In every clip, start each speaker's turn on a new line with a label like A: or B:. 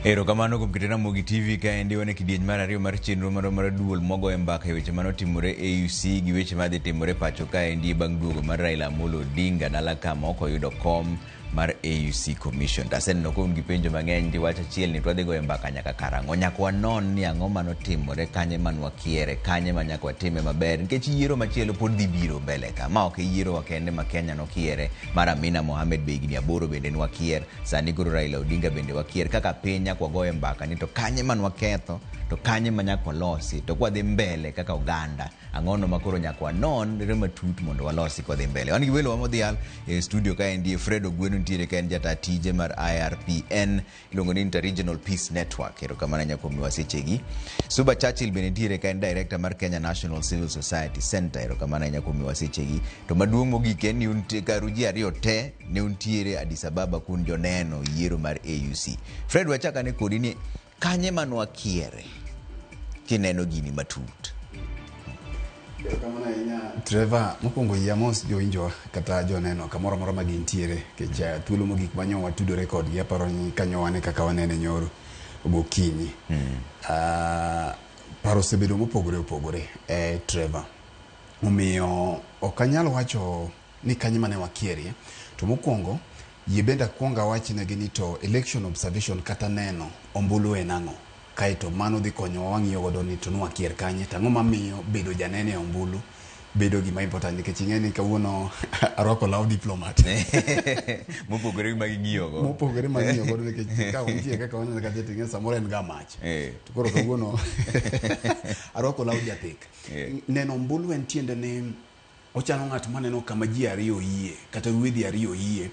A: Ero kamano kuom kitena Mugi TV ka endi wane kidieny mar ariyo mar chenro mar duol mogo e mbaka e weche manotimore AUC gi weche madhi timore pacho ka endi bang' duogo mar Raila Amolo Odinga dala kama ok oyudo kom mar AUC Commission. Taseneno kuom gipenjo mang'eny ndi wach achiel ni twadhi go e mbaka nyaka karang'o. Nyaka wanon ni ang'o manotimore, kanye manwakiere, kanye ma nyaka watime maber. Nikech yiero machielo pod dhi biro mbele ka. Ma ok yiero wakende ma Kenya nokiere. Mar Amina Mohamed be higni 8 bende nwakier. Sani koro Raila Odinga bende wakier. Kaka piny nyaka wago e mbaka ni to kanye manwaketho, to kanye ma nyaka walosi, to kwadhi mbele kaka oganda. Ang'ono makoro nyaka wanon re matut mondo walosi kwadhi mbele. Wan gi welo wa modhial e studio ka endi Fredo Gweno ntiere ka en jata tije mar IRPN ilongo ni Inter-Regional Peace Network. Ero kamano nyako mi wasechegi. Suba Churchill bende ntiere ka en director mar Kenya National Civil Society Center. Ero kamano nyako mi wasechegi. To maduong' mogik en ni untie karuji ariyo te ne untiere Addis Ababa kun joneno yiero mar AUC. Fred wachaka ne kodi ni kanye manwakiere kineno gini matut.
B: Trevor, mokwongo yamos joinjo kata joneno kamoro moro ma gintiere kecha thuolo mogik manyo watudore kodgi aparo ni kanyo wane kaka wanene nyoro gokinyi. Paro sebedo mopogore Trevor. Omiyo okanyal wacho ni kanye mane wakierie. To mokwongo yibenda kuonga wachinegi ni to election observation kata neno ombulu enang'o. Kaito mano dhi konyo wang'iyo godo ni to nwakier kanye tang'o mamiyo bedo janene ombulu bedo gima important nikech ing'eni kawuono arwako law diplomat
A: mopogore maging'iyo
B: godo nikech ka untie kaka waneno kata ting'e samoro en gamach to koro kawuono arwako law jathek. Neno ombulu en tiende ni ochano ng'at maneno kama ji ariyo yie kata ruedhi ariyo yie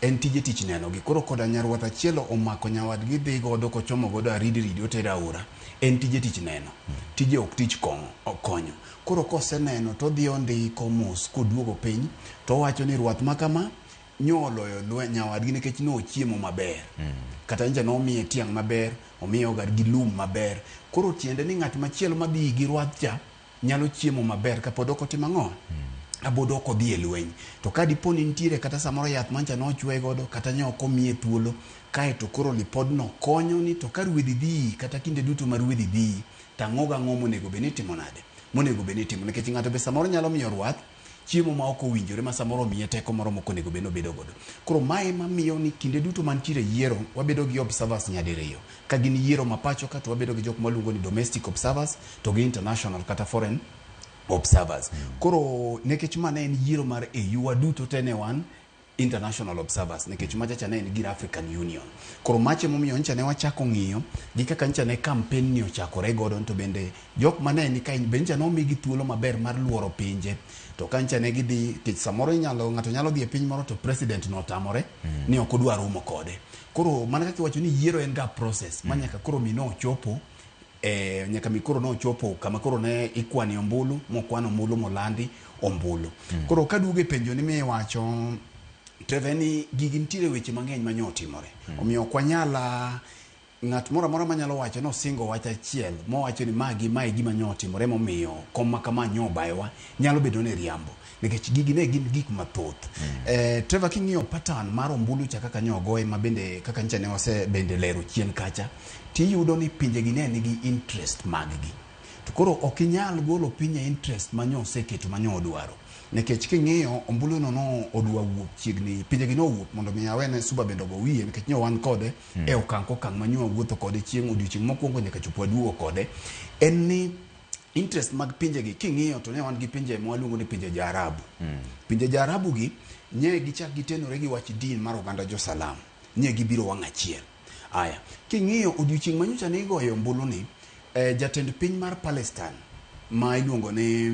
B: en tije tich neno gi koro koda nyarwath achiel omako nyawadgi dhi godo kochomo godo aridi otero aora en tije tich neno tije ok tich konyo koro koseneno to dhi ondiko mos koduogo piny to wacho ni rwath makama nyoloyo nyawadgi nikech no chiemo maber kata nje no miye tiang' maber omiyo gar gi lum maber koro tiende ni ng'at machielo madhi gi rwath cha nyalo chiemo maber kapod ok otimo ang'o abodo ko dhi e lweny to ka diponi ntiere kata samoro yath mancha no chwe godo kata nyoko miye thuolo kae to koro lipodno konyo ni to ka ruedhi dhi kata kinde duto mar ruedhi dhi tang'oga ng'o monego beni timo nade monego beni timo nikech ng'ato be samoro nyalo miyo rwath chiemo ma ok owinjore ma samoro miye teko moro moko nego beno bedo godo koro mae mamiyo ni kinde duto mantiere yiero wabedo gi observers nyadiriyo ka gin yiero mapacho ka to wabedo gi jok maluongo ni domestic observers to gi international kata foreign observers. Koro nekech mane en yiero mar EU waduto tene wan international observers nekech machacha ne en gir African Union. Koro mache momiyo ncha ne wachako ng'iyo gi kaka ncha ne campaign ni ochakore godo to bende jok mane ni ka benja no migi thuolo maber mar luoro pinje to kancha ne gidhi tich samoro ng'ato nyalo dhi e piny moro to president no tamore ni ok odwa romo kode. Koro mana kaka wacho ni yiero en ga process manyaka koro mino chopo nyaka mikoro no chopo kama koro ne ikwani ombulu mokwano ombulu molandi ombulu koro kaduoge penjo ni mi wacho Treveni gigi ntiere weche mang'eny manyo timore omiyo kwanyala ng'at moro amora manyalo wacho no singo wach achiel mo wacho ni magi mae gima nyo timore momiyo koma kama nyo baewa nyalo bedo ne riambo nikech gigi ne gin gik mathoth Trevor king'iyo pattern mar ombulu cha kaka nyo goe ma bende kaka ncha ne wase bende lero chien kacha tiyudo ni pinje gi ne nigi interest mag gi to koro ok inyal golo pinye interest manyo seketo manyo dwaro nekech king'iyo ombulu no odwa wuok chiegni pinje gi no wuok mondo mi awene suba bendo go wiye nikech nyo wan kode e okang' manyo wuotho kode chieng' odiochieng' mokwongo nyaka chopo aduogo kode en ni interest mag pinje gi king'iyo to ne wan gi pinje mwaluongo ni pinje Jaarabu pinje Jaarabu gi nye gichak gitenore gi wach din mar oganda jo Salam nye gibiro wang' achiel aya king'iyo odiochieng' manyocha ne igoyo ombulu ni jatend piny mar Palestine ma iluongo ni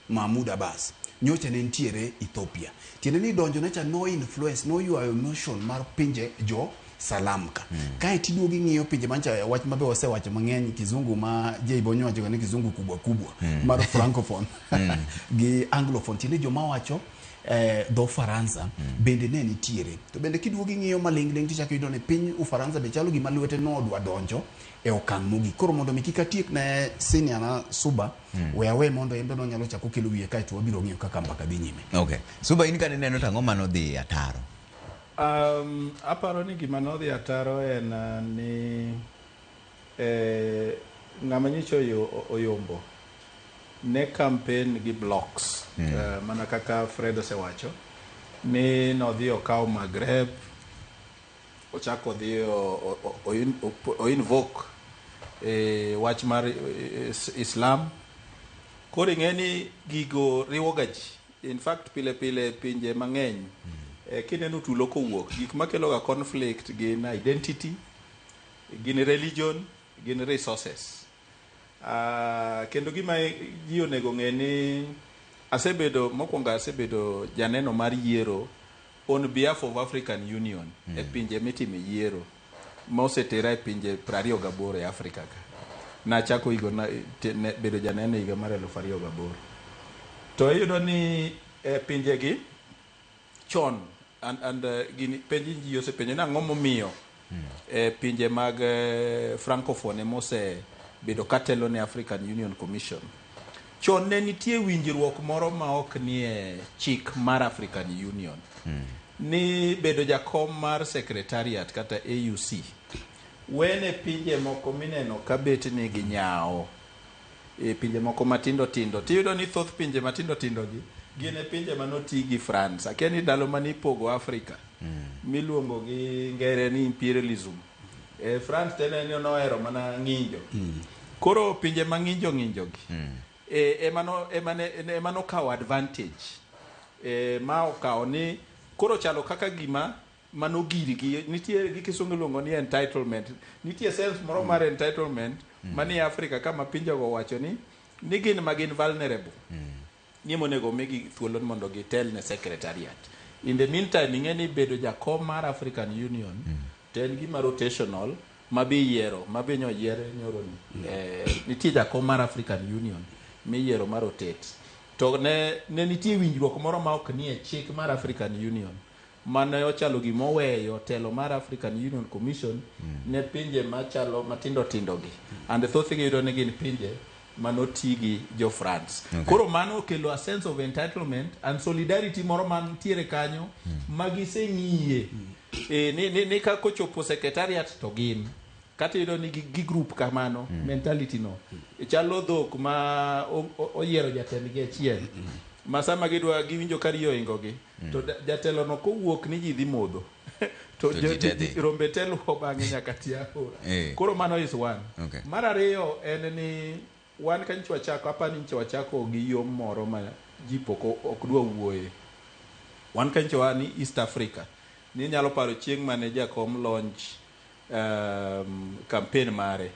B: Mahmoud Abbas nyocha ne ntiere Ethiopia tiende ni donjo necha no influence no yuayo emotion mar pinje jo Salam ka kae tiduogi ng'iyo pinje mancha wach mabe wasewacho mang'eny kizungu ma Jeibonyo wacho ni kizungu kubwa mar francophone gi anglophone tiende joma wacho do Faransa bende ne nitiere to bende kiduogi ng'iyo maling' tichako yudo ne piny Ufaransa be chalo gima lwete no odwa donjo e okang' mogik koro mondo mi kik atiek ne senior na Suba we awe mondo embe no nyalo chako kelo wiye kae to wabiro ng'iyo kaka mbaka dhi nyime.
A: Okay, Suba in ka neno tang'o mano dhi ataro
C: Aparo ni gima nodhi ataro en ni ng'ama nyicho oyombo ne campaign gi blocks mana kaka Fred osewacho ni nodhi okawo Maghreb, ochako dhi o invoke wach mar Islam. Koro ing'eni gigo riwoga ji. In fact pile pile pinje mang'eny kineno tulo kowuok, gik makeloga conflict gin identity, gin religion, gin resources. Kendo gima ji onego ng'e ni mokwongo asebedo janeno mar yiero on behalf of African Union e pinje mitime yiero mosetera e pinje 28 e Afrika ka. Nachako bedo janeno higa mar 2008. To iyudo ni pinjegi chon and gini penji ji osepenjo na ang'o momiyo pinje mag francophone mosebedo katelo ne African Union Commission. Chon ne nitie winjruok moro ma ok nie chik mar African Union ni bedo jakom mar secretariat kata AUC wene pinje moko mineno kabet ni gi nyao pinje moko matindo tindo. Tiyudo ni thoth pinje matindo tindo gi gine pinje manoti gi France. Akia ni dalo manipogo Afrika miluongo gi ngere ni imperialism. France tene ni nohero mana ng'injo. Koro pinje mang'injo gi emano kawo advantage ma okawo ni koro chalo kaka gima mano girgi nitie gi kisungu luongo ni entitlement. Nitie sense moro mar entitlement mani Afrika kama pinjego wacho ni gin magin vulnerable. Ni monego migi thuolo mondo gitel ne secretariat. In the meantime ing'eni bedo jakom mar African Union ten gima rotational mabiyiero mabinyo yiere nyoro ni nitie jakom mar African Union miyiero ma rotate. To ne nitie winjruok moro ma ok nie chik mar African Union mane ochalo gimoweyo telo mar African Union Commission ne pinje machalo matindo tindo gi. And thoth gi yudo ni gin pinje manoti gi jo France. Koro mano okelo a sense of entitlement and solidarity moro mantiere kanyo magiseng'iye ni ka kochopo secretariat to gin kata yudo ni gi group kamano mentality no chalo dhok ma oyiero jatendgi achiel ma sama gidwa giwinjo kariyo ingogi to jatelo no kowuok ni ji dhi modho to rombe telo bang'e nyaka tiapo. Koro mano is one. Mar ariyo en ni wan ka nyichwa chako apani nyichwa chako gi yom moro ma ji poko ok dwa wuoye. Wan ka nyichwa ni East Africa ni nyalo paro chieng' mane jakom launch campaign mare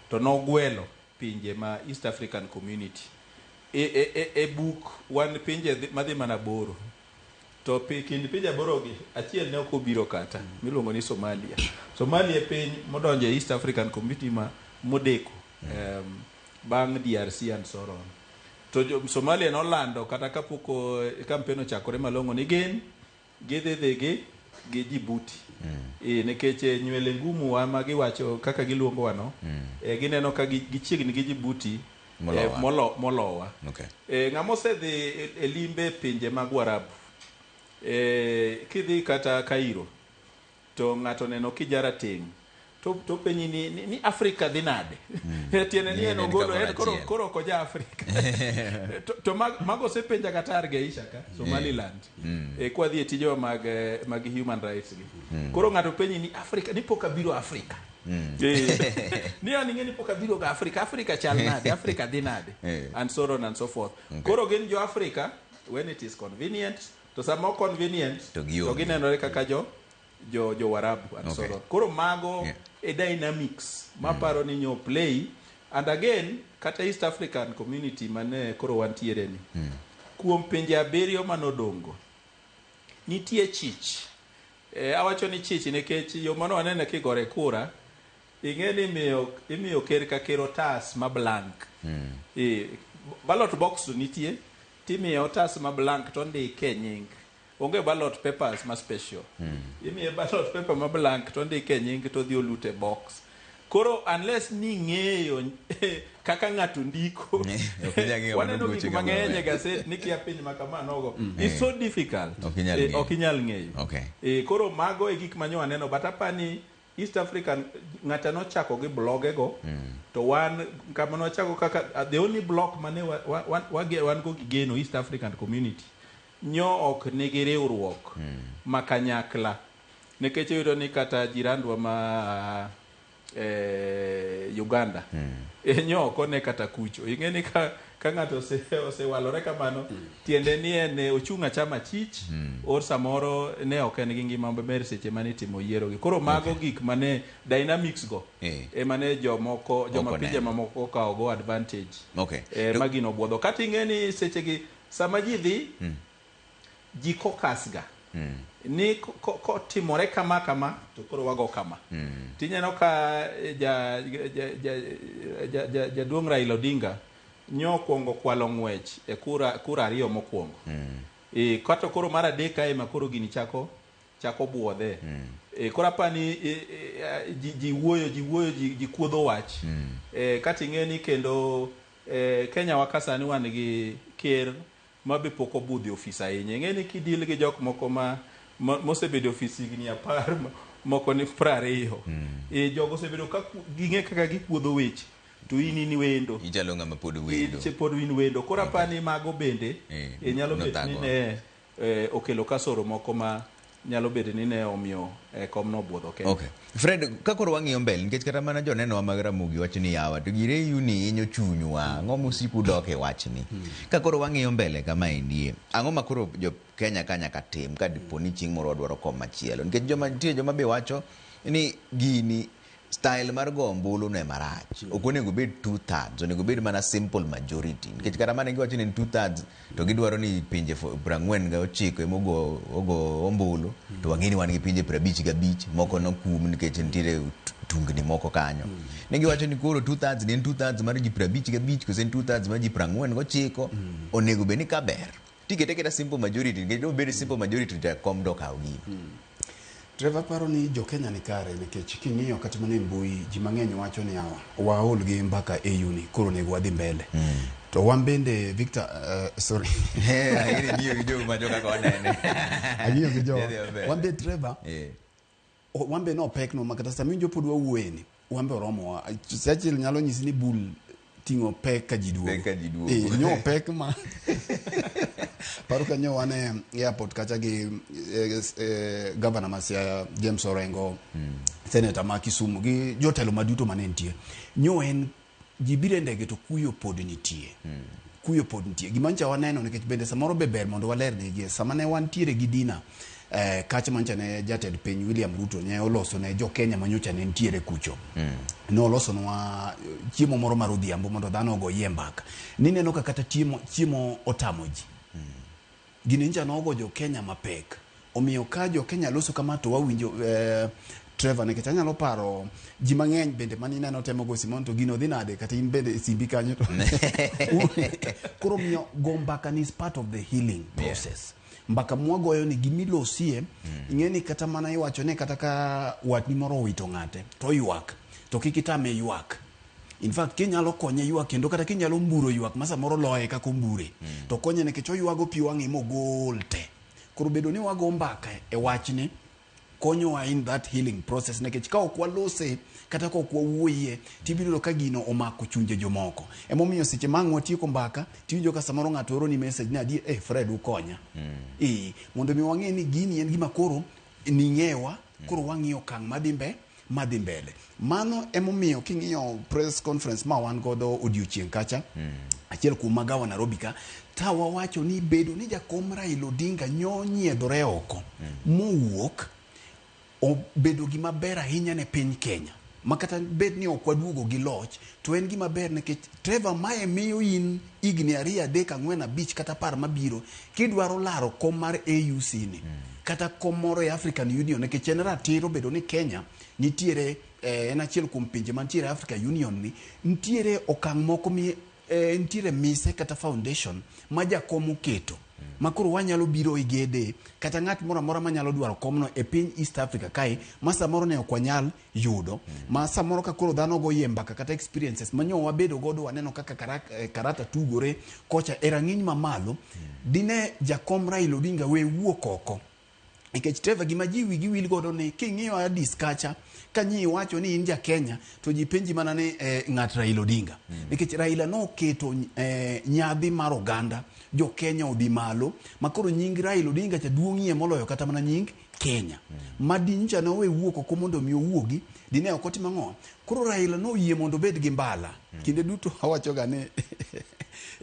C: to nogwelo pinje ma East African Community e book wan pinje madhi mana boro to kind pinje boro gi achiel ne ok obiro kata miluongo ni Somalia e piny modonjo e East African Community ma modeko bang' DRC and so on. To Somalia nolando kata kapoko campaign ochakore malongo ni gin gidhi gi Djibouti nekech nywele ngumu wa ma giwacho kaka giluongo wano gineno ka gichiegni gi Djibouti molowa. Ng'ama osedhi e limbe pinje mag Warabu kidhi kata Cairo to ng'ato neno kijara ting to penyi ni Afrika dhi nade tiene ni en ogolo en koro koja Afrika to mago osepenja Qatar geisha ka Somaliland kwa dhi tijo mag human rights gi koro ng'ato penyi ni Afrika ni poka biro Afrika ni ng'eni poka biro ga Afrika chal nade Afrika dhi nade and so on and so forth. Koro gin jo Afrika when it is convenient to some convenient to ginenore kaka jo Warabu and so on. Koro mago a dynamics maparo ni nyo play and again kata East African Community mane koro wantiere ni kuom pinje abiriyo manodongo nitie chich awacho ni chich nikech yo mano wanene kigore kura ing'eni imiyo ker ka ker otas ma blank ballot box nitie timiyo otas ma blank to ndike nying onge ballot papers ma special imiye ballot paper ma blank to ndike nying to dhi olute box Koro unless ni ng'eyo kaka ng'ato ndiko waneno gik mang'eny e gaset ni kia piny makamanogo it's so difficult ok inyal ng'eyo koro mago e gik manyo aneno but apani East African ng'ata nochako gi blogego to wan kama nochako kaka the only blog mane wan go gigeno East African community nyo ok nigi riwruok makanyakla nikech yudo ni kata jirandwa ma Uganda nyo ok ne kata kucho ing'eni ka ng'ato osewalore kamano tiende ni en ochunga chama chich or samoro ne ok en gi ngima maber seche mane timo yiero gi koro mago gik mane dynamics go mane joma pinje mamoko kawo go advantage magino buodho kata ing'eni seche gi sama ji dhi ji kokasga ni kotimore kama to koro wago kama tinyeno ka jaduong' Raila Odinga nyo kwongo kwalo ng'wech e kura ariyo mokwongo kata koro mar adek ema koro gini chako buodhe koro apani ji wuoyo ji kuodho wach kata ing'eni kendo Kenya wakasani wan gi ker mabe pok obudhi ofis ahinya ing'eni kidil gi jok moko mosebedo ofis higni 10 moko ni 20 jogo osebedo ka ging'e kaka gikuodho weche to ini wendo
A: ichalo ng'ama pod
C: win wendo koro apani mago bende nyalo bedo ni ne okelo kasoro moko ma nyalo bedo ni ne omiyo kom no buodho
A: Fred ka koro wang'iyo mbele nikech kata mana joneno mag Ramogi wach ni yawa to gire yuni inyo chunywa ang'o musiku dok e wachni ka koro wang'iyo mbele kama endie ang'o ma koro jo Kenya nyaka tim ka dipo ni chieng' moro dwaro kom machielo nikech joma be wacho ni gini style mar go ombulu ne marach ok onego bed 2/3 onego bed mana simple majority nikech kata mane giwacho ni 2/3 to gidwaro ni pinje 49 emogo ombulu to wang'eni wan gi pinje 55 moko nokum nikech nitiere tungni moko kanyo ne giwacho ni koro 2/3 ne 2/3 mar ji 55 kose 2/3 mar ji 49 onego bed ni kaber tikete keta simple majority nikech do bed simple majority to kom dok awgi
B: Trevor paro ni jo Kenya ni kare nikech king'iyo kata mana mbui ji mang'eny wacho ni waol gi mbaka EU ni koro nego wadhi mbele to wan bende Victor sorry
A: niyo gijo majoka kwa nene
B: agiyo gijo wan be Trevor wan be no pek no makata sami jo pod wawueni wan be oromo sachi nyalo nyisi ni bul tingo pek ka jiduo nyo pek ma paro ka nyo wane airport kacha gi governor Masia James Orengo senator ma Kisumu gi jotelo maduto manentie nyo en jibire ndege to kuyo pod nitie gimancha waneno nikech bende samoro beber mondo waler negi sama ne wantiere gi dina kacha mancha ne jated piny William Ruto ne oloso ne jo Kenya manyocha ne ntiere kucho no oloso nwa chiemo moro mar odhiambo mondo dhano go yembaka ni neno ka kata chiemo otamoji gini nja nogo jo Kenya mapek omiyo ka jo Kenya loso kama to wawinjo Trevor nikech anyalo paro ji mang'eny bende mani neno temo go Simon to gino dhi nade kata in bende simbi kanyo to koro miyo go mbaka is part of the healing process mbaka mwagoyo ni gimilosie ing'eni kata mana iwacho ne kata ka watni moro wito ng'ate to ywak to kikitame ywak in fact kinyalo konye ywak kendo kata kinyalo mburo ywak masa moro loye kako mbure to konye nikech oywago pi wang'e mogol te koro bedo ni wago mbaka e wachni konyowa in that healing process nikech ka ok walose kata ka ok wawuoyie tibiro ka gino omako chunje jomoko emomiyo seche mang' watieko mbaka tiwinjo ka samoro ng'ato oro ni message ni adi Fred ukonya mondo mi wang'e ni gini en gima koro ning'ewa koro wang'iyo kang' madhi mbele mano emomiyo king'iyo press conference ma wan godo odiochieng' kacha achiel kuom magawa Nairobi ka tawa wacho ni bedo ni jakom Raila Odinga nyiedhore oko mowuok obedo gima ber ahinya ne piny Kenya makata bed ni ok waduogo gi loch to en gima ber nikech Trevor mae miyo in igni 2 3 4 5 kata par mabiro kidwaro laro kom mar AUC ni kata kom moro e African Union nikech en ratiro bedo ni Kenya nitiere en achiel kuom pinje mantiere African Union ni nitiere okang' moko nitiere mise kata foundation ma jakom oketo makoro wanyalo biro igede kata ng'at moro amora manyalo dwaro komno e piny East Africa kae ma samoro ne ok wanyal yudo ma samoro ka koro dhano go mbaka kata experiences manyo wabedo godo waneno kaka karata tugore kocha e rang'iny mamalo dine jakom Raila Odinga we wuok oko nikech teva gima ji wigi wil godo ni king'iyo Addis kacha ka nyi wacho ni in ja Kenya to ji penji mana ni ng'at Raila Odinga nikech Raila no keto nyadhi mar oganda jo Kenya odhi malo makoro nying Raila Odinga cha duong'ie moloyo kata mana nying Kenya madincha no we wuok oko mondo mi owuogi dine ok otimo ang'o koro Raila no yie mondo bed gi mbala kinde duto awacho ga ni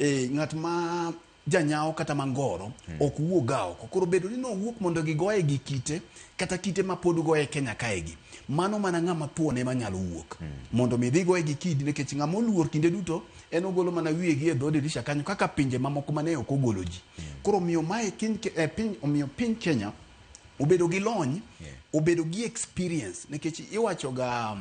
B: ng'at ma janyawo kata mangoro ok wuoga oko koro bedo ni no wuok mondo gigoye gi kite kata kite ma pod goye Kenya kaegi mano mana ng'ama thuone manyalo wuok mondo mi dhi goye gi kidi nikech ng'ama oluor kinde duto en ogolo mana wiye gi e dho dirisha kanyo kaka pinje mamoko mane ok ogolo ji koro miyo mae piny Kenya obedo gi lony obedo gi experience nikech iwacho ga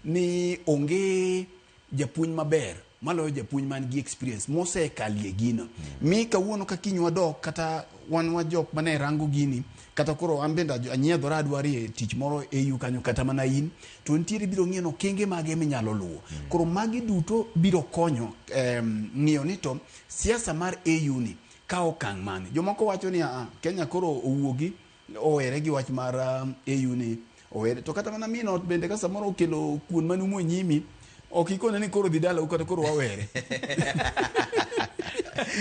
B: ni onge japuonj maber maloyo japuonj man gi experience mosekalie gino mi kawuono ka kinywa dok kata wan wajok mane rango gini kata koro ambenda anyiedhora adwari e tich moro EU kanyo kata mana in to ntiere biro ng'iyo kenge mage minyalo luwo koro magi duto biro konyo ng'iyo ni to siasa mar EU ni ka okang' mane jomoko wacho ni Kenya koro owuogi owere gi wach mar EU ni owere to kata mana mino bende ka samoro okelo kuon manumo nyimi ok ikone ni koro dhi dala ukata koro wawere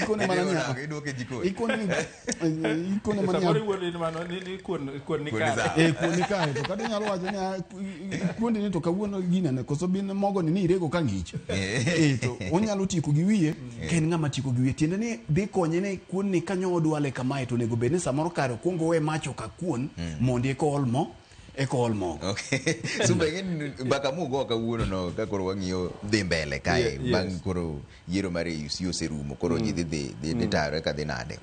B: ikone mana ni
A: iduoke jikoni
B: ikone mana
C: samoro wuondi mano ni kuon ni kare
B: kuon ni kare to kata nyalo wacho ni kuondi ni to kawuono gina ne koso bin mogo ni irego ka ng'ich to onyalo tiko gi wiye ken ng'ama tiko gi wiye tiende ni dhi konye ne kuon ni kanyo odwale kamae to nego bed ni samoro kare kuongo we macho ka kuon mondi ko olmo
A: Okay. So begin baka mugo ka wuono no ka koro wang'iyo dhi mbele kae bang' koro yiero mar UC oserumo koro ji dhi tare ka dhi nade.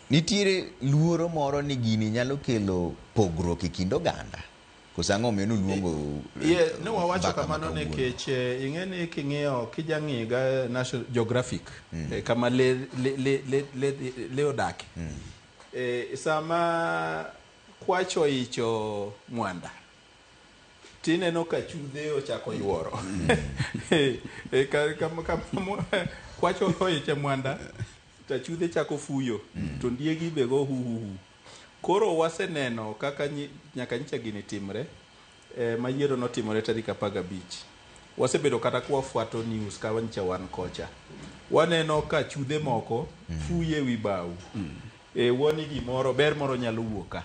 A: Nitiere luoro moro ni gini nyalo kelo pogruok e kind oganda. Kosango miyo luongo
C: ne wawacho kamano nikech ing'eni king'iyo kijang'i ga National Geographic kama le odak. Sama kwacho icho mwanda tineno ka chudhe ochako yuoro kwacho icho mwanda ta chudhe chako fuyo to ndiegi bego koro waseneno kaka nyaka nyicha gini timre mayiero notimore tarik 15 wasebedo kata kwa fuato news ka wancha wan kocha waneno ka chudhe moko fuye wi bau woni gimoro ber moro nyalo wuoka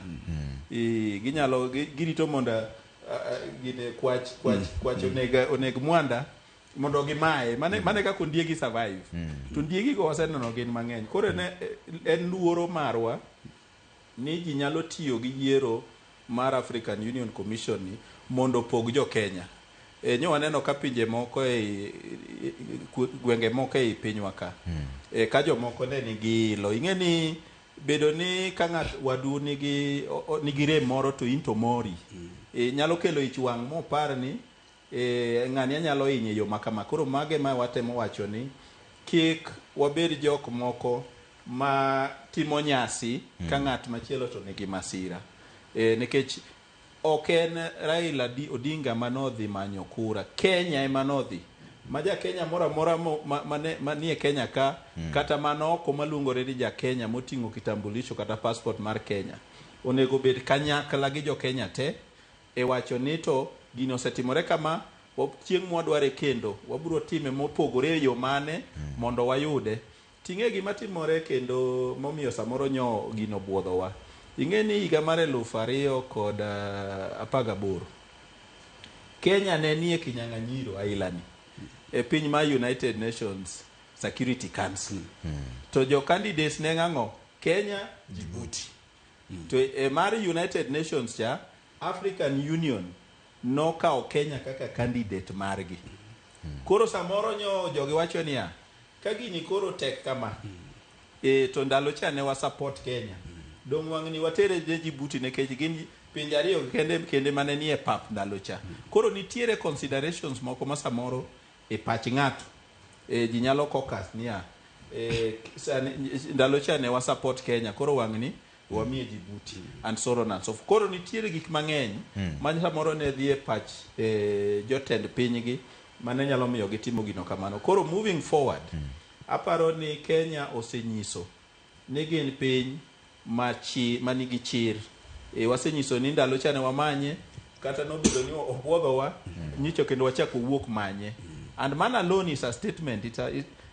C: ginyalo girito monda gine kwach oneg mwanda mondo gimae mane ka kondiegi survive to ndiegi go waseneno gin mang'eny koro ne en luoro marwa ni ji nyalo tiyo gi yiero mar African Union Commission ni mondo pog jo Kenya nyo waneno ka pinje moko gwenge moko e pinywa ka ka jo moko ne nigi lo ing'eni bedo ni ka ng'at wadu nigi rem moro to into mori nyalo kelo ich wang' mopar ni ng'ani nyalo hinye yo makama koro mage ma watemo wacho ni kik wabed jok moko ma timo nyasi ka ng'at machielo to nigi masira nikech ok en Raila Odinga manodhi manyo kura Kenya ema nodhi maja Kenya mora manie Kenya ka kata manoko maluongore ni ja Kenya moting'o kitambulisho kata passport mar Kenya onego bed kanyakla gi jo Kenya te e wacho ni to gino osetimore kama chieng' mwadware kendo wabiro time mopogore yo mane mondo wayude ting'e gima timore kendo momiyo samoro nyo gino buodhowa ing'eni higa mar 2018 Kenya ne nie kinyang'anyiro ailani e piny ma United Nations Security Council to jo candidates ne ng'ang'o Kenya Djibouti to mar United Nations cha African Union no kao Kenya kaka candidate margi koro samoro nyo jogi wacho niya ka gini koro tek kama to ndalo cha ne wa support Kenya dong wang' ni watere Djibouti nekech gin pinje ariyo kende mane nie pap ndalo cha koro nitiere considerations moko ma samoro e pach ng'ato ji nyalo kokas niya ndalo cha ne wa support Kenya koro wang'ni wamiye Djibouti and so on and so forth. Koro nitiere gik mang'eny ma samoro ne dhi e pach jotend pinygi mane nyalo miyo gitimo gino kamano. Koro moving forward aparo ni Kenya osenyiso ni gin piny manigi chir. Wasenyiso ni ndalo cha ne wamanye kata nobedo ni obwodhowa nyicho kendo wachako wuok manye, and man alone is a statement.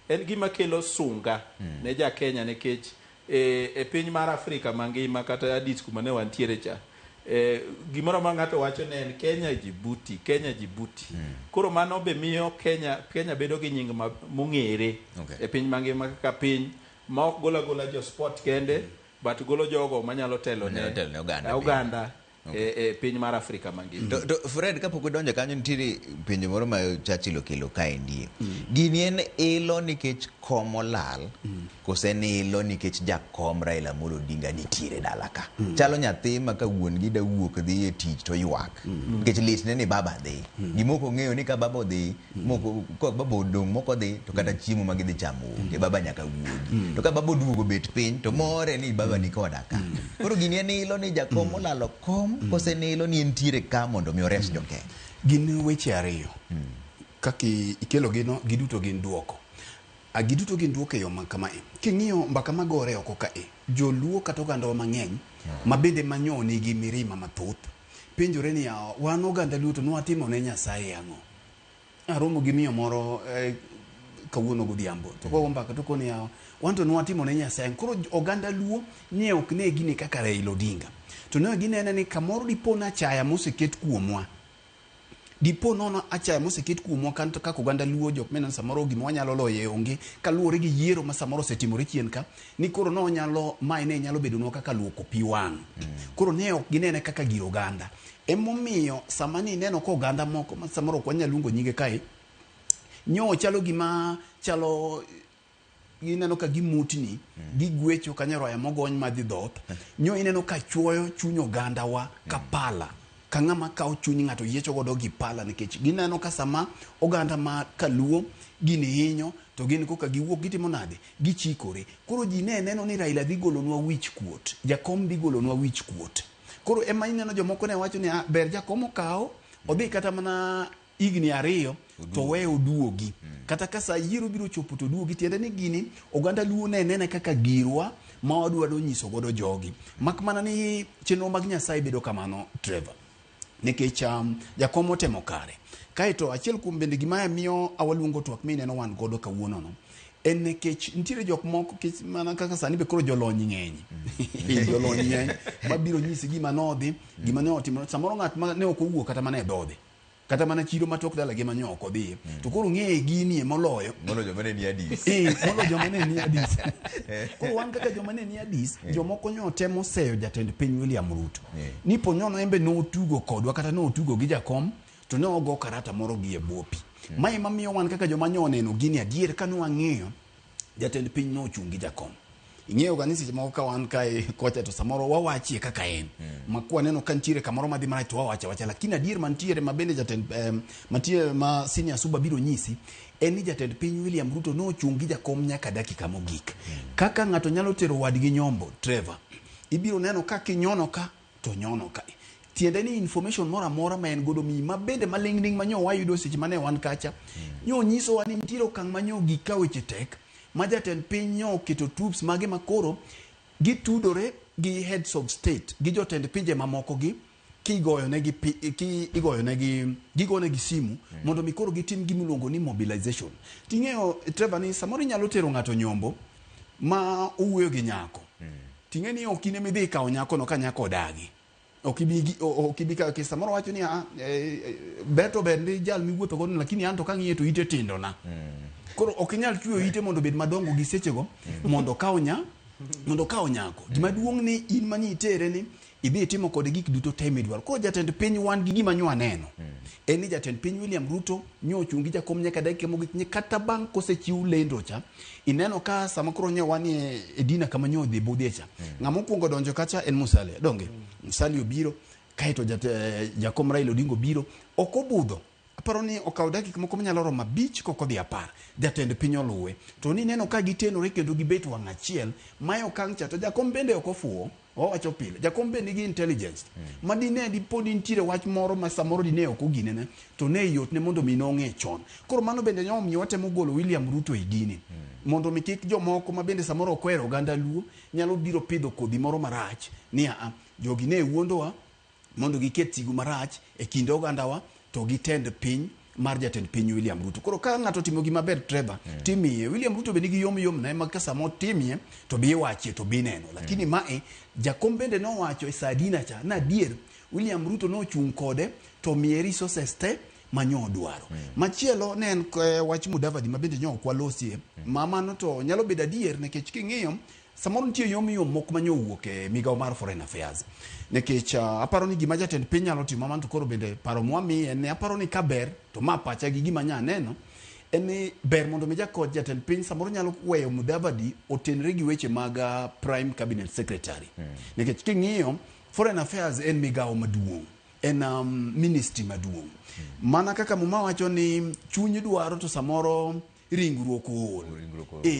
C: En gima kelo sunga ne ja Kenya nikech e piny mar Afrika mangima kata Addis kuma ne wantiere cha gimoro ma ng'ato wacho ne en Kenya Djibouti. Koro mano be miyo Kenya bedo gi nying mong'ere e piny mangima kaka piny ma ok gola jo sport kende but golo jogo manyalo telo ne oganda piny mar Afrika mangima.
A: To Fred, kapok udonjo kanyo nitiere penjo moro ma Churchill okelo kaendi. Gini en ilo nikech kom olal kose ni ilo nikech jakom Raila Amolo Odinga nitiere dala ka? Chalo nyathi ma ka wuon gi da wuok dhi e tich to ywak nikech litne ni baba dhi. Gimoko ng'eyo ni ka baba dhi, ka baba odong' moko dhi to kata chiemo ma gidhi chamo onge, baba nyaka wuogi. To ka baba oduogo bet piny to more ni baba ni koda ka. Koro gini en ilo ni jakom olalo kom kose ni ilo ni entiere ka mondo mi ores jo Kenya.
B: Gin weche ariyo kaki ikelo gino giduto gin duoko. Giduto gin duoko e yo kama e. King'iyo mbaka magore oko ka e, joluo kata oganda mang'eny ma bende manyo nigi mirima mathoth penjore ni wan oganda luo to nwatimo ne Nyasaye ang'o. Aromo gi miyo moro kawuono godhiambo to ko mbaka to koni wan to nwatimo ne Nyasaye. Koro oganda luo ne ok ne gine kaka Raila Odinga. To ne ginene ni kamoro dipo na chaya moseket kuomwa. Dipo nono achaya moseket kuomwa kanto kaka oganda luo jok menen samoro gima wanyalo loye onge kaluwore gi yiero ma samoro setimore chien ka ni koro no nyalo maine nyalo bedo no kaka luoko pi wang'. Koro ne ok ginene kaka gir oganda. Emomiyo sama ni neno ko oganda moko ma samoro ok wanyalo luongo nyige kae nyo chalo gima chalo ineno ka gimutni gigwecho kanyaroya mogony madhi dhoth nyo ineno ka chuoyo chuny oganda wa ka pala ka ng'ama kao chuny ng'ato yiecho godo gi pala nikech gineno ka sama oganda ma kaluo gini hinyo to gin koka giwuok gitimo nade gichikore. Koro ji ne neno ni Raila dhi golonwa wich kuot, jakom dhi golonwa wich kuot. Koro ema ineno jomoko ne wacho ni ber jakom okao odhi kata mana igni ariyo to we oduogi kata kasa yiero biro chopo to duogi. Tiende ni gini oganda luo ne nene kaka girwa ma wadwaro nyiso godo jogi. Mak mana ni chenro mag Nyasaye bedo kamano Trevor nikech jakom temo kare. Kaito achiel kuom bende gima miyo awaluongo twak mineno wan godo kawuono no en nikech nitiere jok moko kech mana kaka sani be koro jolony ng'eny jolony ng'eny mabiro nyisi gima nodhi gima ne otimo samoro ng'at ma ne ok owuok kata mana e dhodhe kata mana chiro matok dala gima nyok odhi to koro ng'eye gini moloyo
A: joma ne ni Addis
B: moloyo joma ne ni Addis. Koro wan kaka joma ne ni Addis jomoko nyo temo seyo jatend piny William Ruto ni po nyono embe no tugo kodwa kata no tugo gi jakom to ne ogo karata moro gi e bopi. Mai mamiyo wan kaka joma nyone no gini adier kanu wang'eyo jatend piny no chungi jakom. Ing'eyo ganisi moko ka wan kae kocha to samoro wawachie kaka en makwa neno kantiere kamoro madhi marach to wawacha lakini adier mantiere mabende jatend mantiere ma senior suba biro nyisi en ni jatend piny William Ruto no chungi jakom nyaka dakika mogik. Kaka ng'ato nyalo tero wadgi nyombo Trevor ibiro neno ka kinyono ka to nyono ka. Tiende ni information mora mora ma en godo mi mabende maling'ling manyo wayudo seche mane wan kacha nyo nyiso wan nitiere okang' manyo gika weche tek ma jatend piny nyo keto troops mage makoro gitudore gi heads of state gi jotend pinje mamoko gi kigoyo negi simu mondo mikoro gitim gimiluongo ni mobilization. Ting'eyo Trevor ni samoro nyalo tero ng'ato nyombo ma owuoyo gi nyako ting'e ni okine midhi kawo nyako no ka nyako odagi okibi ka samoro wacho ni beto bende jal miwuotho godo lakini anto ka ng'iye to ite tindo na koro okinyal chuyo ite mondo bed madongo gi sechego mondo kawo nyako. Gima duong' ni in mani itere ni ibi timo kod gik duto time dwaro. Koro jatend piny wan gi gima nywa neno en ni jatend piny William Ruto nyo chungi jakom nyaka dakika mogik ni kata bang' kosechiw lendo cha ineno ka sama koro nyo wan e dina kama nyo dhi budhe cha ng'amo kuongo donjo kacha en Musalia obiro kaito jakom Raila Odinga biro okobudho aparo ni okaw dakika moko manyalo romo 5 koko dhi 10 jatend piny oluwe to ni neno ka gitenore kendo gibet wang' achiel mayo okang' cha to jakom bende ok ofuwo owacho pile jakom bende nigi intelligence madine dipodi nitiere wach moro ma samoro dine ok oginene to ne yot ne mondo mi nong'e chon koro mano bende nomiyo watemo golo William Ruto e dini mondo mi kik jomoko ma bende samoro ok ohero oganda luo nyalo biro pidho kodhi moro marach ni jogi ne wuondowa mondo giket sigu marach e kind ogandawa to gitend piny mar jatend piny William Ruto. Koro ka ng'ato timo gima ber Trevor, timie. William Ruto be nigi yom na ema ka samo timie to bi wache to bi neno. Lakini mae jakom bende no wacho e sadina cha na dier William Ruto no chung kode to miye resources te manyo dwaro. Machielo ne en wach Mudavadi ma bende nyo kwalosie. Mama no to nyalo bedo adier nekech king'iyo samoro nitie yom moko manyo wuok e migawo mar foreign affairs nekech aparo ni gima jatend piny nyalo timo man to koro bende paro mwami en aparo ni kaber to ma pacha gi gima nya neno en ber mondo mi jakod jatend piny samoro nyalo weyo Mudavadi otenre gi weche mag prime cabinet secretary nekech king'iyo foreign affairs en migawo maduong' en ministry maduong' mana kaka muma wacho ni chuny dwaro to samoro ringruok ol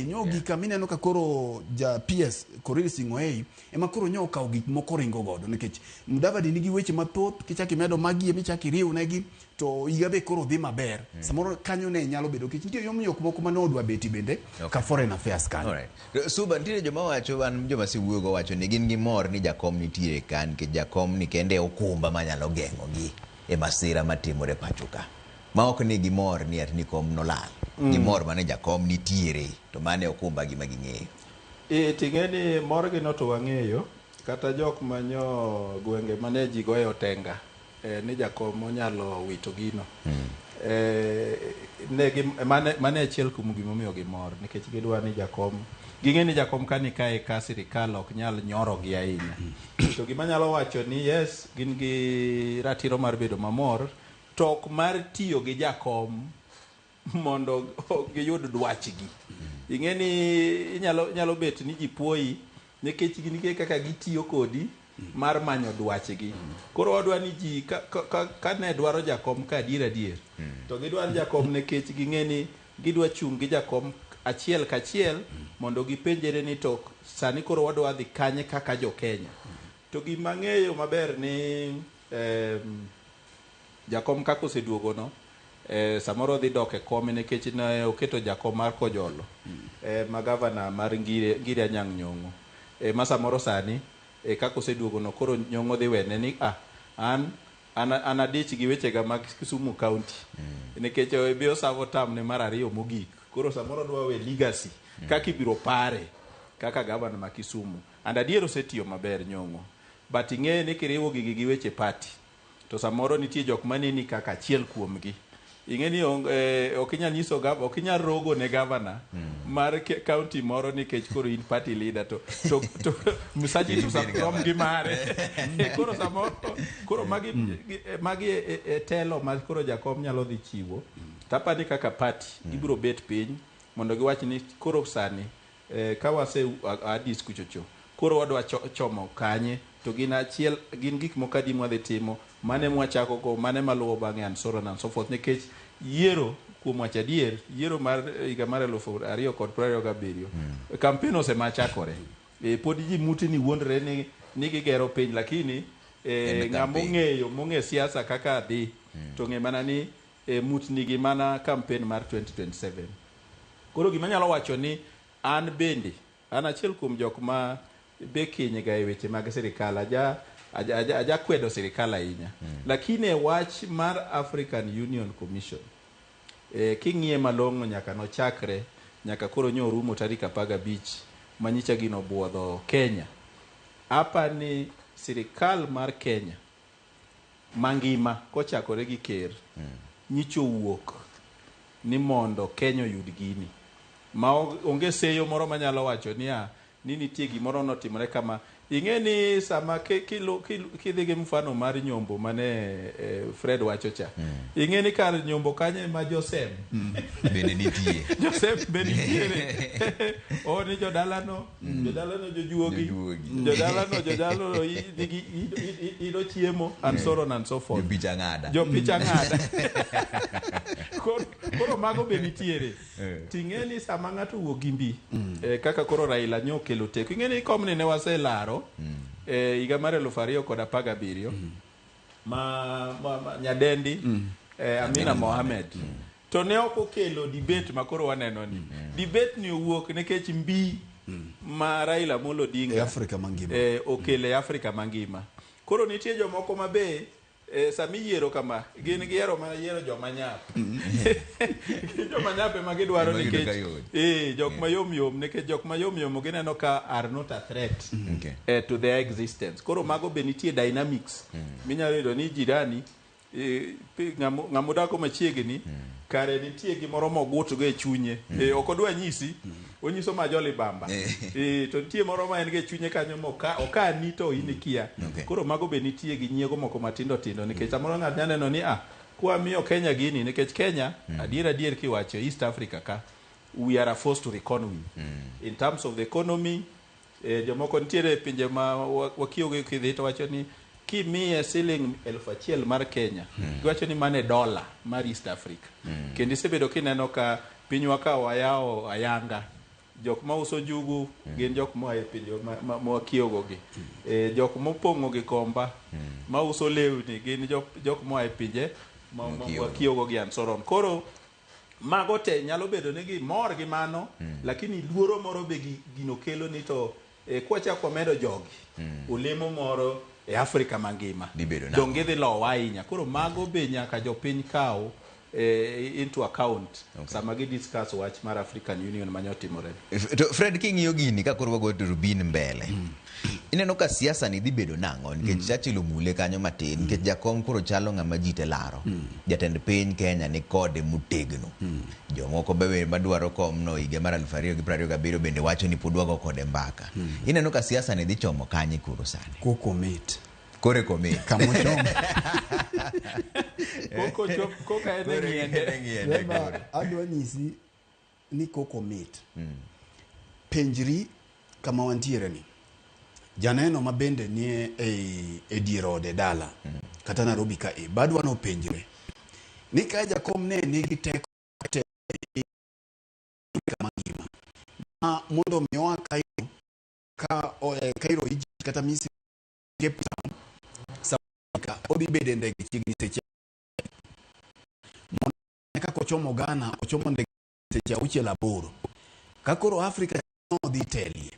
B: nyogi kamineno ka koro ja PS Korir Sing'oei ema koro nyo kawo gik moko ringo godo nikech Mudavadi nigi weche mathoth kichaki medo magi michaki riu negi to igabe koro dhi maber samoro kanyo ne nyalo bedo kich nitie yomyok moko mane odwa beti bende ka foreign affairs kanyo.
A: Alright. Suba nitiere joma wacho an joma siwuogo wacho ni gin gi mor ni jakom nitiere kan ke jakom ni kende okumba manyalo geng'o gi e masira matimore pacho ka ma ok ni gimor ni atni kom nolal gimor mane jakom nitiere to mane okumba gima ging'eyo
C: ting'eni mor gi no to wang'eyo kata jok manyo gwenge mane ji goyo tenga ni jakom onyalo wito gino mane achiel kuom gimomiyo gimor nikech gidwa ni jakom ging'e ni jakom kani kae ka sirikal ok nyal nyoro gi ahinya to gima nyalo wacho ni yes gin gi ratiro mar bedo mamor tok mar tiyo gi jakom mondo giyud dwachgi ing'e ni nyalo bet ni ji puoyi nikech gin kaka gitiyo kodi mar manyo dwachgi koro wadwa ni ji ka ne dwaro jakom ka adier to gidwaro jakom nikech ging'e ni gidwa chung' gi jakom achiel kachiel mondo gipenjere ni to sani koro wadwa dhi kanye kaka jo Kenya to gima ng'eyo maber ni jakom kako oseduogo no samoro dhi dok e kom nikech ne oketo jakom mar Kojolo ma gavana mar Ngiri Anyang' Nyong'o ma samoro sani kako oseduogo no koro Nyong'o dhi wene ni an adich gi wechega mag Kisumu County nikech bio savo tam ne mar ariyo mogik koro samoro dwa we legacy kaka ibiro pare kaka gavana ma Kisumu and adiero osetiyo maber Nyong'o but ing'e ni kiriwo gi weche party to samoro nitie jok maneni kaka achiel kuomgi ing'e ni ok inyal nyiso ok inyal rogo ne gavana mar county moro nikech koro in party leader to musaji to sam gi mare koro samoro koro magi telo ma koro jakom nyalo dhi chiwo tapani kaka party ibiro bet piny mondo giwach ni koro sani ka wase adis kuchocho koro wadwa chomo kanye to gin gik moko adi mwadhi timo mane mwachako go mane maluwo bang'e and so on and so forth nikech yiero kuom wacho adier yiero mar higa mar 2027 campaign osemachakore pod ji muti ni wuondre ni gigero piny lakini ng'amo mong'e siasa kaka dhi to ng'e mana ni mutni gi mana campaign mar 2027 koro gima nyalo wacho ni an bende an achiel kuom jok ma be kinye ga weche mag sirikal aja kwedo sirikal ahinya lakini wach mar African Union Commission king'iye malong'o nyaka nochakre nyaka koro nyorumo tarik 15 manyicha gino buodho Kenya apa ni sirikal mar Kenya mangima kochakore gi ker nyicho wuok ni mondo Kenya oyud gini ma onge seyo moro manyalo wacho ni nitie gimoro notimore kama ing'eni sama kidhi gi mfano mar nyombo mane Fred wacho cha, ing'eni kar nyombo kanye ma Joseph
A: bende nitie.
C: Joseph bende nitie. O ni jodalano jojuogi, jodalano ido chiemo and so on and so forth. Jopicha ng'ada. Koro mago be nitiere. Ting'eni sama ng'ato wuok gi mbi, kaka koro Raila nyokelo teko. Ing'eni komni ne waselaro higa mar 2017 ma nyadendi Amina Mohamed to ne ok okelo debate makoro waneno ni debate ni owuok nikech mbi ma Raila Amolo Odinga
B: Afrika mangima
C: okele Afrika mangima. Koro nitie jomoko mabe sami yiero kama gin giero mana yiero joma nyap joma nyap ema gidwaro nikech jok mayom nikech jok mayom gineno ka are not a threat to their existence. Koro mago be nitie dynamics minyalo yudo ni jirani ng'amudako machiegni kare nitie gimoro mogutgo e chunye ok odwa nyisi onyiso majoli bamba to nitie moro ma en ge chunye kanyo oka ni to inikia. Koro mago be nitie gi nyiego moko matindo tindo nikech samoro ng'at nyaneno ni kwa miyo Kenya gini nikech Kenya adier kiwacho East Africa ka we are forced to reckon with in terms of the economy. Jomoko nitiere pinje ma wakioge kidhi to wacho ni kimiye siling 1,000 mar Kenya giwacho ni mane dola mar East Africa kendo isebedo kineno ka pinywa ka wayao ayanga jok ma uso njugu gin jok moa e pinje ma wakiogo gi jok mopong'o gi komba ma uso lewni gin jok moa e pinje ma wakiogo gi ansoron. Koro mago te nyalo bedo ni gi mor gi mano lakini luoro moro be gino kelo ni to kwachako medo jogi olemo moro e Afrika mangima donge dhi lowa ahinya. Koro mago be nyaka jopiny kaw into account sama gi discuss wach mar African Union manyotimore.
A: To Fred king'iyo gini ka koro wago rubin mbele ineno ka siasa ni dhi bedo nang'o nikech Churchill omule kanyo matin nikech jakom koro chalo ng'ama jite laro jatend piny Kenya ni kode mutegno jomoko bebe madwaro komno higa mar 2027 bende wacho ni podwago kode mbaka. Ineno ka siasa ni dhi chomo kanye kuro sani
B: kokomit
A: kore komit
B: kamochom
C: koka
B: ene adwa nyisi ni kokomit penjri kama wantiere ni janeno mabende ni e dier ode dala kata Nairobi ka badwa no penjre ni ka jakom ne nigi teko kama ngima mondo miwa Cairo Egypt kata Misri Cape Town Afrika odhi bede ndege chiegni seche mondo ka kochomo Ghana ochomo ndege seche 6 ka koro Afrika no dhi telie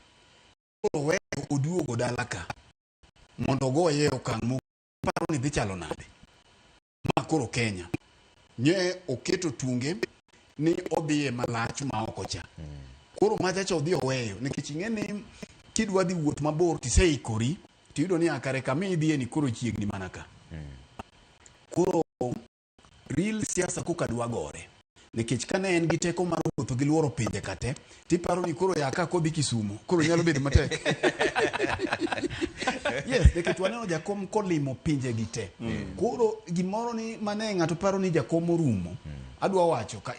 B: koro we oduogo dala ka mondo goye okang' mo paro ni dhi chalo nade ma koro Kenya nye oketo tunge ni odhiye malach ma oko cha koro machacha odhi oweyo nikech ing'eni kidwa dhi wuoth mabor tiseikori tiyudo ni akare kama idhiye ni koro chiegni mana ka koro real siasa koka dwa gore nikech kane en gi teko mar wuotho gi luoro pinje kate tiparo ni koro yaka kodhi Kisumu koro nyalo bedo matek yes nikech waneno jakom kolimo pinje gite koro gimoro ni mane ng'ato paro ni jakom orumo adwa wacho ka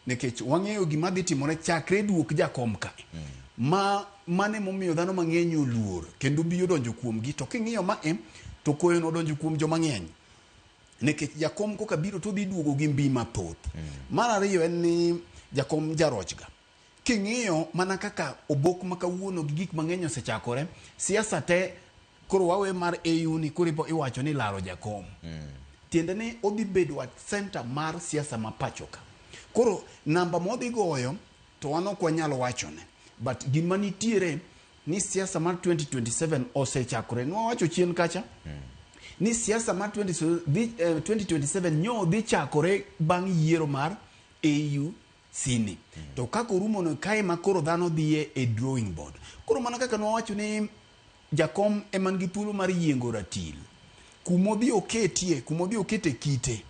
B: nikech wang'eyo gima dhi timore chakre duok jakom ka mane momiyo dhano mang'eny oluor kendo biyo donjo kuom gi to king'iyo to koyo no donjo kuom joma ng'eny nikech jakom koka biro to dhi duogo gi mbi mathoth. Mar ariyo en ni jakom jarochga king'iyo mana kaka obok makawuono gi gik mang'eny osechakore siasa te koro wawe mar AU ni koro iwacho ni laro jakom tiende ni odhi bedo at center mar siasa mapachoka koro namba modhi goyo to wano kwa nyalo wachone but gima nitiere ni siasa mar 2027 osechakore no wacho chien kacha ni siasa mar 2027 nyo dhi chakore bang' yiero mar AU sini to kako rumo no kai makoro dhano dhiye e drawing board koro mana kaka no wacho ni jakom eman gi thuolo mar yiengo ratil kumodhi okete kite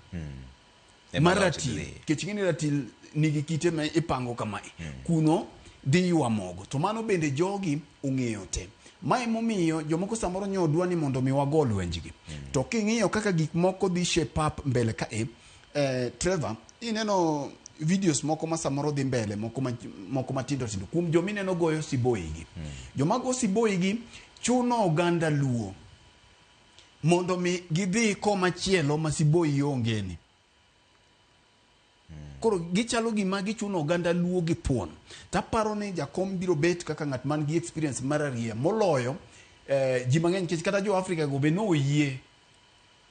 B: mar ratil kechingeni ratil nigi kite ma ipango kama kuno dhi ywa mogo to mano bende jogi ong'eyo te Mae momiyo jomoko samoro nyodwa ni mondo mi wagol lwenjgi. To king'iyo kaka gik moko dhi shape up mbele ka Trevor, ineno videos moko ma samoro dhi mbele moko matindo tindo kuom jomineno goyo siboigi. Joma go siboigi chuno oganda luo mondo mi gidhi koma chielo ma siboi ongeni. Koro gichalo gima gichuno oganda luo gi thuon. Taparo ni jakom biro bet kaka ng'at man gi experience mararia moloyo ji mang'eny kech kata jo Afrika go be no oyie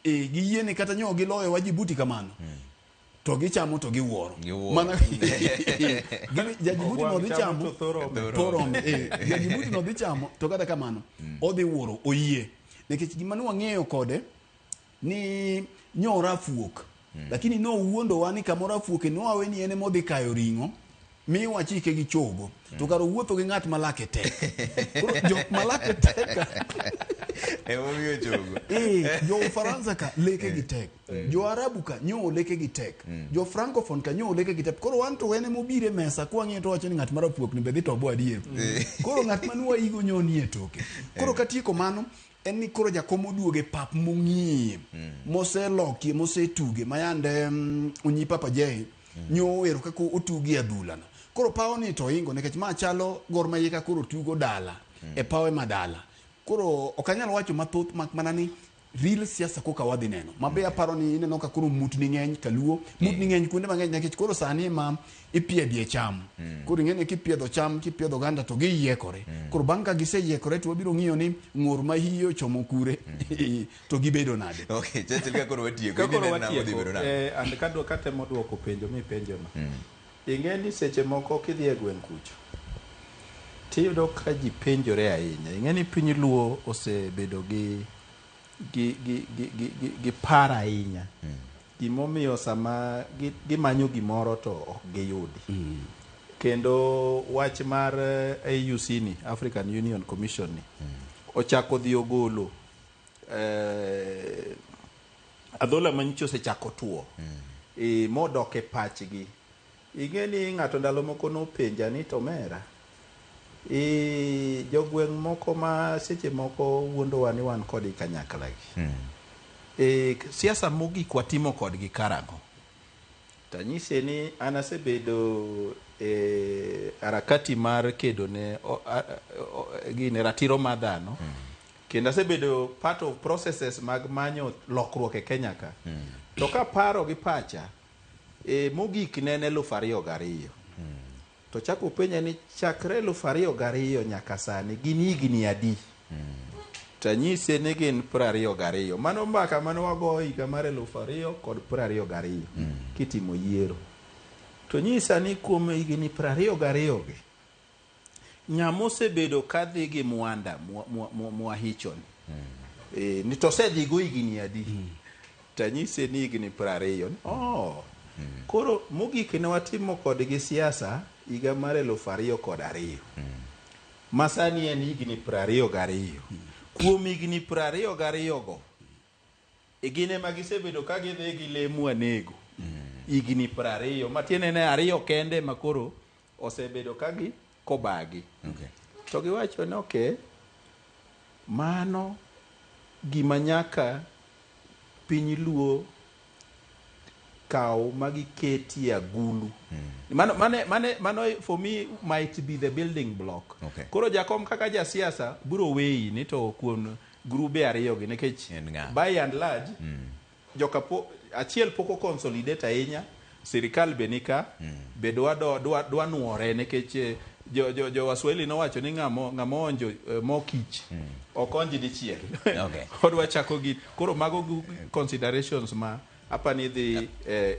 B: giyie ni kata nyo giloyo Wajibuti kamano. To gichamo to giwuoro. Mana Jajibuti no dhi chamo thorom Jajibuti no dhi chamo to kata kamano odhi wuoro oyie. Nikech gima nwang'eyo kode ni nyora fuok. Lakini no wuondo wani kamora fuoke no awe ni ene modhi kayo ringo mi wachike gi chogo to karo wuotho gi ng'at malake tek. Koro jok malake tek
A: momiyo chogo.
B: Jo Faransa ka leke gi tek. Jo Arabu ka nyo leke gi tek. Jo Francophone ka nyo leke gi tek. Koro wan to wene mobire mesa kwa ng'e to wacho ni ng'at mara fuok ni bedhi to bo adier. Koro ng'at manwa igo nyoni e toke. Koro katieko mano en ni koro jakomo duoge pap mong'ie moselokie mosetuge mayande Onyi Papa Jay nyo ero kako otugi adhulana. Koro pawo ni to ingo nikech ma chalo Gor Mahia ka koro tugo dala e pawe madala. Koro okanyal wacho mathoth mak mana ni real siasa koka wadhi neno. Mabe aparo ni ineno ka koro mutni ng'eny kaluo mutni ng'eny kuonde mang'eny nikech koro sani ma ipiedhie cham. Koro ing'eni kipiedho cham kipiedho ganda to giyiekore. Koro bang' ka giseyiekore to wabiro ng'iyo ni ng'or ma hiyo chomo kure to gibedo nade.
A: Okay, Churchill ka koro watieko idhi nena modhi bedo nade.
C: And kadwa katemo duoko penjo mi penjo no. Ing'eni seche moko kidhi e gweng' kucho tiyudo ka ji penjore ahinya. Ing'eni piny luo osebedo gi para ahinya. Gimomiyo sama gimanyo gimoro to ok giyudi. Kendo wach mar AUC ni African Union Commission ni ochako dhi ogolo adhola manyicho osechako tuo modok e pachgi. Ing'eni ng'ato ndalo moko nopenja ni to mera jogweng' moko ma seche moko wuondowa ni wan kod kanyakla gi. Siasa mogik watimo kodgi karango. Tanyise ni an asebedo harakati mar kedo ne gine ratiro mar dhano. Kendo asebedo part of processes mag manyo lokruok e Kenya ka. To ka paro gi pacha mogik ne en 2002. To chako penja ni chakre 2002 nyaka sani gin higni adi? Tanyise ni gin 22. Mano mbaka mano wago higa mar 2022 kitimo yiero. To nyisa ni kuom higni 22 gi nyamosebedo kadhi gi Mwanda Mwahichoni. Ni to sedhi go higni adi? Tanyise ni higni 20. Koro mogik ne watimo kodgi siasa higa mar 2002. Masani en higni 22. Kuom higni 22 go gine magisebedo ka gidhi gi lemu anego. Higni 20 matiene ne 2 kende makoro osebedo kagi kobagi. To giwacho ni okay, mano gima nyaka piny luo kaw magiketi agulu. Mano for me might be the building block. Koro jakom kaka ja siasa biro weyi ni to kuon grube ariyo gi nikech by and large joka achiel poko consolidate ahinya sirikal benika bedo dwa nuore nikech jo Waswahili no wacho ni ng'amo onjo mokich okonji dichiel. Odwa chako gi koro mago considerations ma apani dhi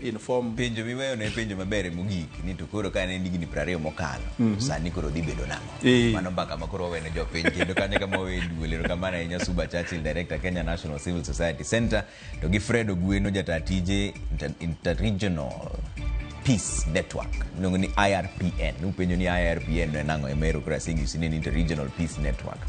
C: inform
A: penjo miweyo ne penjo maber mogik ni to koro ka ne nigi ni 20 mokalo sani koro dhi bedo nang'o. Mano mbaka makoro wene jo piny kendo kanya kama we duolero kamana ahinya Suba Churchill, Director Kenya National Civil Society Center, to gi Fred Ogweno jata tije Interregional Peace Network nongo ni IRPN. Upenjo ni IRPN no nang'o emero krasigi usini Interregional Peace Network.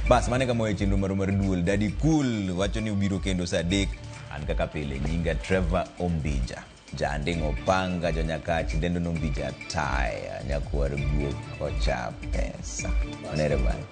A: Bas mane kama we chenro mar duol Daddy Cool wacho ni ubiro kendo saa 3 an kaka pile nyinga Trevor Ombija. Janding Opanga, Jonyakachi, Dendo Numbija Taya, Nyakuar Guok, Kocha Pesa. Onerebane.